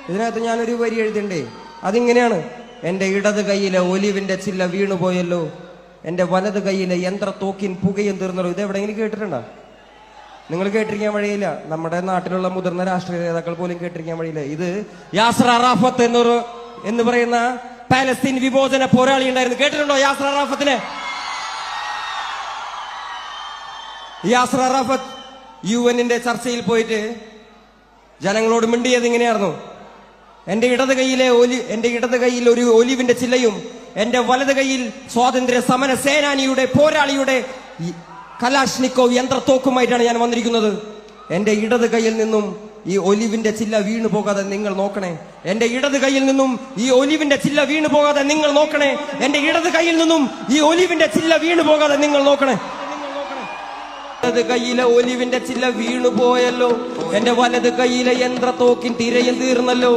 ഇതിനകത്ത് ഞാനൊരു വരി എഴുതിണ്ടേ, അതിങ്ങനെയാണ്: എന്റെ ഇടത് കൈയിലെ ഒലിവിന്റെ ചില്ല വീണുപോയല്ലോ, എന്റെ വലത് കൈയിലെ യന്ത്രത്തോക്കിൻ പുകയും തീർന്നല്ലോ. ഇത് എവിടെയെങ്കിലും കേട്ടിട്ടുണ്ടോ? നിങ്ങൾ കേട്ടിരിക്കാൻ വഴിയില്ല. നമ്മുടെ നാട്ടിലുള്ള മുതിർന്ന രാഷ്ട്രീയ നേതാക്കൾ പോലും കേട്ടിരിക്കാൻ വഴിയില്ല. ഇത് യാസർ അറാഫത്ത് എന്ന് പറയുന്ന പാലസ്തീൻ വിമോചന പോരാളി ഉണ്ടായിരുന്നു. കേട്ടിട്ടുണ്ടോ യാസർ അറാഫത്തിനെ? യാസർ അറാഫത്ത് UN ചർച്ചയിൽ പോയിട്ട് ജനങ്ങളോട് മിണ്ടിയത് ഇങ്ങനെയായിരുന്നു: എന്റെ ഇടത് കൈയിൽ ഒരു ഒലിവിന്റെ ചില്ലയും എന്റെ വലത് കൈയിൽ സ്വാതന്ത്ര്യ സമര സേനാനിയുടെ പോരാളിയുടെ കലാഷ്നിക്കോവ് യന്ത്രത്തോക്കുമായിട്ടാണ് ഞാൻ വന്നിരിക്കുന്നത്. എന്റെ ഇടത് കൈയിൽ നിന്നും ഈ ഒലിവിന്റെ ചില്ല വീണു പോകാതെ നിങ്ങൾ നോക്കണേ. എന്റെ ഇടത് കൈയിൽ നിന്നും ഈ ഒലിവിന്റെ ചില്ല വീണു പോകാതെ നിങ്ങൾ നോക്കണേ. എന്റെ ഇടത് കൈയിൽ നിന്നും ഈ ഒലിവിന്റെ ചില്ല വീണു പോകാതെ നിങ്ങൾ നോക്കണേ. ഇടത് കൈയിലെ ഒലിവിന്റെ ചില്ല വീണു പോയല്ലോ, എന്റെ വലത് കൈയിലെ യന്ത്രത്തോക്കിൻ തിരയും തീർന്നല്ലോ.